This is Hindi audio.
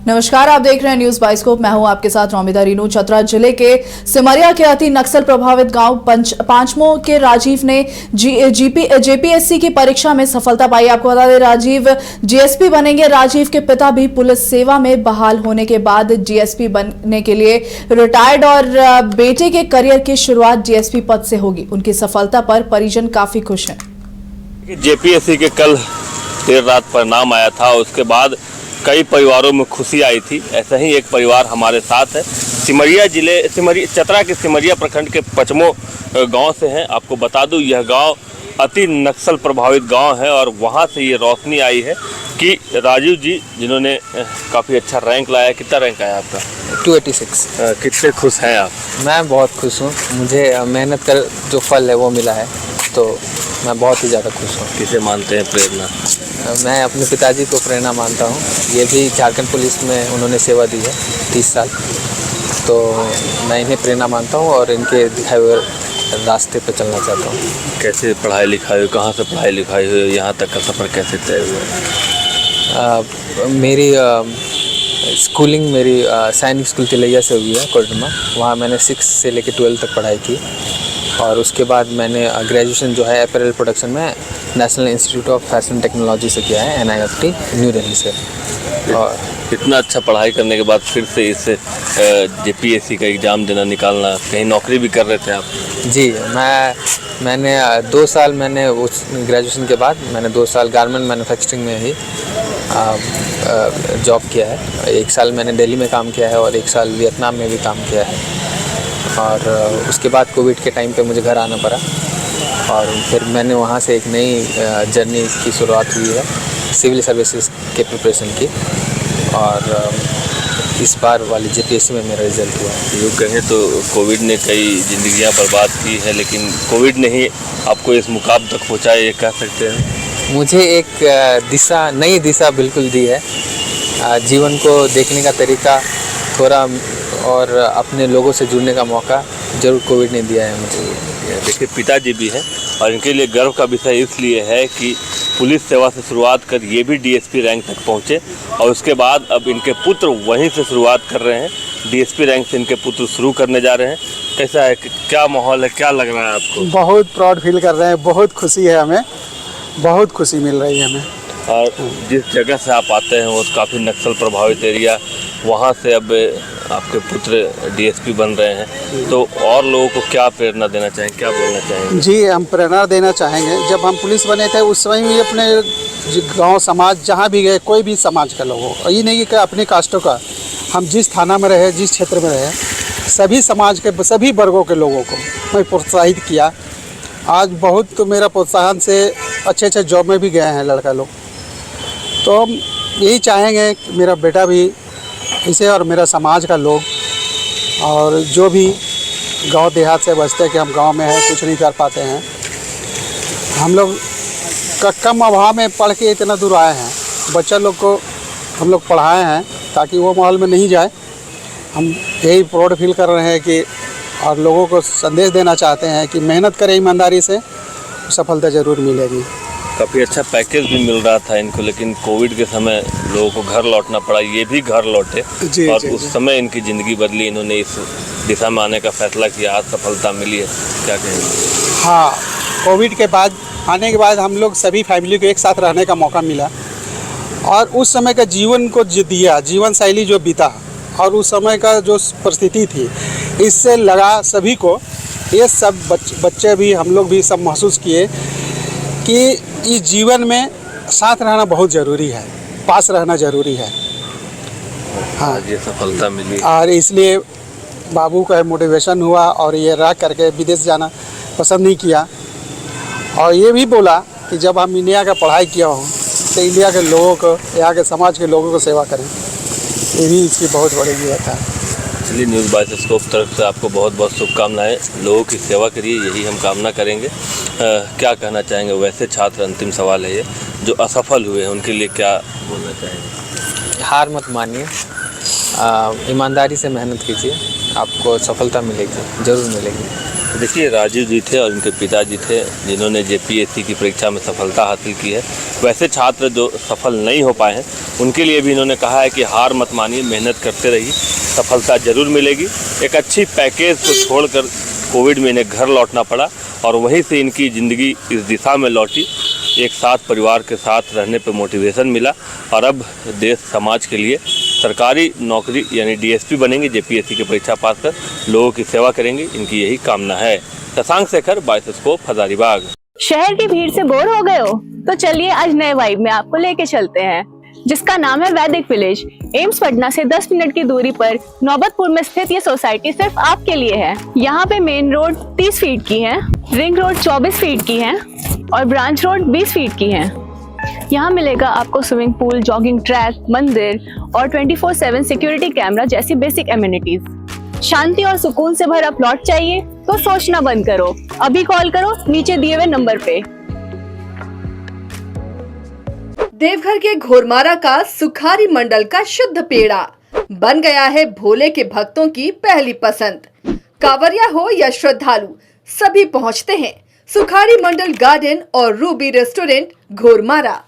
नमस्कार, आप देख रहे हैं न्यूज बाइस्कोप। मैं हूं आपके साथ रोमिदा रीनू। चतरा जिले के सिमरिया के अति नक्सल प्रभावित गांव पांचमो के राजीव ने जेपीएससी की परीक्षा में सफलता पाई। आपको बता दें, राजीव जीएसपी बनेंगे। राजीव के पिता भी पुलिस सेवा में बहाल होने के बाद जीएसपी बनने के लिए रिटायर्ड और बेटे के करियर की शुरुआत जीएसपी पद से होगी। उनकी सफलता पर परिजन काफी खुश हैं। जेपीएससी के कल देर रात परिणाम आया था, उसके बाद कई परिवारों में खुशी आई थी। ऐसा ही एक परिवार हमारे साथ है। चतरा के सिमरिया प्रखंड के पचमो गांव से हैं। आपको बता दूं, यह गांव अति नक्सल प्रभावित गांव है और वहां से ये रोशनी आई है कि राजीव जी, जिन्होंने काफ़ी अच्छा रैंक लाया। कितना रैंक आया आपका? 286। कितने खुश हैं आप? मैं बहुत खुश हूँ। मुझे मेहनत का जो फल है वो मिला है, तो मैं बहुत ही ज़्यादा खुश हूँ। किसे मानते हैं प्रेरणा? मैं अपने पिताजी को प्रेरणा मानता हूँ। ये भी झारखंड पुलिस में उन्होंने सेवा दी है 30 साल, तो मैं इन्हें प्रेरणा मानता हूँ और इनके दिखाए हुए रास्ते पर चलना चाहता हूँ। कैसे पढ़ाई लिखाई हुई, कहाँ से पढ़ाई लिखाई हुई, यहाँ तक का सफ़र कैसे तय हुआ? मेरी स्कूलिंग सैनिक स्कूल तिलैया से हुई है कोडरमा। वहाँ मैंने 6 से लेकर 12 तक पढ़ाई की और उसके बाद मैंने ग्रेजुएशन जो है अपैरल प्रोडक्शन में national institute of fashion technology से किया है, NIFT न्यू दिल्ली से। और इतना अच्छा पढ़ाई करने के बाद फिर से इस जेपीएससी का एग्ज़ाम देना निकालना, कहीं नौकरी भी कर रहे थे आप? जी, मैंने 2 साल मैंने उस ग्रेजुएशन के बाद मैंने 2 साल गारमेंट मैन्युफैक्चरिंग में ही जॉब किया है। 1 साल मैंने दिल्ली में काम किया है और 1 साल वियतनाम में भी काम किया है। और उसके बाद कोविड के टाइम पे मुझे घर आना पड़ा और फिर मैंने वहाँ से एक नई जर्नी की शुरुआत हुई है सिविल सर्विसेज के प्रिपरेशन की। और इस बार वाली जेपीएससी में मेरा रिजल्ट हुआ। यूँ कहें तो कोविड ने कई जिंदगियां बर्बाद की है, लेकिन कोविड ने ही आपको इस मुकाम तक पहुँचाया, ये कह सकते हैं। मुझे एक नई दिशा बिल्कुल दी है। जीवन को देखने का तरीका थोड़ा और अपने लोगों से जुड़ने का मौका जरूर कोविड ने दिया है मुझे। देखिए, पिताजी भी हैं और इनके लिए गर्व का विषय इसलिए है कि पुलिस सेवा से शुरुआत कर ये भी डीएसपी रैंक तक पहुँचे और उसके बाद अब इनके पुत्र वहीं से शुरुआत कर रहे हैं। डीएसपी रैंक से इनके पुत्र शुरू करने जा रहे हैं। कैसा है, क्या माहौल है, क्या लग रहा है आपको? बहुत प्राउड फील कर रहे हैं, बहुत खुशी है, हमें बहुत खुशी मिल रही है हमें। और जिस जगह से आप आते हैं वो काफ़ी नक्सल प्रभावित एरिया, वहाँ से अब आपके पुत्र डीएसपी बन रहे हैं, तो और लोगों को क्या प्रेरणा देना चाहेंगे, क्या बोलना चाहेंगे? जी, हम प्रेरणा देना चाहेंगे। जब हम पुलिस बने थे उस समय भी अपने गांव समाज जहाँ भी गए, कोई भी समाज का लोग हो, ये नहीं कि अपने कास्टों का, हम जिस थाना में रहे, जिस क्षेत्र में रहे, सभी समाज के सभी वर्गों के लोगों को मैं प्रोत्साहित किया। आज बहुत तो मेरा प्रोत्साहन से अच्छे जॉब में भी गए हैं लड़का लोग। तो हम यही चाहेंगे कि मेरा बेटा भी इसे और मेरा समाज का लोग, और जो भी गांव देहात से बचते हैं कि हम गांव में हैं, कुछ नहीं कर पाते हैं, हम लोग कम अभाव में पढ़ के इतना दूर आए हैं। बच्चा लोग को हम लोग पढ़ाए हैं ताकि वो माहौल में नहीं जाए। हम यही प्राउड फील कर रहे हैं कि और लोगों को संदेश देना चाहते हैं कि मेहनत करें ईमानदारी से, सफलता ज़रूर मिलेगी। काफ़ी अच्छा पैकेज भी मिल रहा था इनको, लेकिन कोविड के समय लोगों को घर लौटना पड़ा। ये भी घर लौटे और उस समय इनकी ज़िंदगी बदली। इन्होंने इस दिशा में आने का फैसला किया, आज सफलता मिली है। क्या कहेंगे? हाँ, कोविड के बाद आने के बाद हम लोग सभी फैमिली को एक साथ रहने का मौका मिला और उस समय का जीवन को दिया, जीवन शैली जो बीता और उस समय का जो परिस्थिति थी, इससे लगा सभी को। ये सब बच्चे भी, हम लोग भी सब महसूस किए कि इस जीवन में साथ रहना बहुत ज़रूरी है, पास रहना ज़रूरी है। हाँ, ये सफलता मिली और इसलिए बाबू का मोटिवेशन हुआ और ये रह करके विदेश जाना पसंद नहीं किया। और ये भी बोला कि जब हम इंडिया का पढ़ाई किया हूँ तो इंडिया के लोगों को, यहाँ के समाज के लोगों को सेवा करें। ये भी इसकी बहुत बड़ी बात है। चलिए, न्यूज़ बाइस्कोप तरफ से आपको बहुत बहुत शुभकामनाएं। लोगों की सेवा करिए, यही हम कामना करेंगे। क्या कहना चाहेंगे वैसे छात्र? अंतिम सवाल है ये, जो असफल हुए हैं उनके लिए क्या बोलना चाहेंगे? हार मत मानिए, ईमानदारी से मेहनत कीजिए, आपको सफलता मिलेगी, ज़रूर मिलेगी। देखिए, राजीव जी थे और उनके पिताजी थे जिन्होंने जेपीएससी की परीक्षा में सफलता हासिल की है। वैसे छात्र जो सफल नहीं हो पाए हैं उनके लिए भी इन्होंने कहा है कि हार मत मानिए, मेहनत करते रहिए, सफलता जरूर मिलेगी। एक अच्छी पैकेज को छोड़कर कोविड में इन्हें घर लौटना पड़ा और वहीं से इनकी ज़िंदगी इस दिशा में लौटी। एक साथ परिवार के साथ रहने पर मोटिवेशन मिला और अब देश समाज के लिए सरकारी नौकरी यानी डीएसपी बनेंगे। जेपीएससी की परीक्षा पास कर लोगों की सेवा करेंगे, इनकी यही कामना है। शशांक शेखर, बाइस्कोप, हजारीबाग। शहर की भीड़ से बोर हो गए हो तो चलिए आज नए वाइब में आपको लेके चलते हैं, जिसका नाम है वैदिक विलेज। एम्स पटना से 10 मिनट की दूरी पर नौबतपुर में स्थित ये सोसाइटी सिर्फ आपके लिए है। यहाँ पे मेन रोड 30 फीट की है, रिंग रोड 24 फीट की है और ब्रांच रोड 20 फीट की है। यहाँ मिलेगा आपको स्विमिंग पूल, जॉगिंग ट्रैक, मंदिर और 24/7 सिक्योरिटी कैमरा जैसी बेसिक एमिनिटीज। शांति और सुकून से भरा प्लॉट चाहिए तो सोचना बंद करो, अभी कॉल करो नीचे दिए हुए नंबर पे। देवघर के घोरमारा का सुखारी मंडल का शुद्ध पेड़ा बन गया है भोले के भक्तों की पहली पसंद। कांवरिया हो या श्रद्धालु, सभी पहुंचते हैं सुखारी मंडल गार्डन और रूबी रेस्टोरेंट घोरमारा।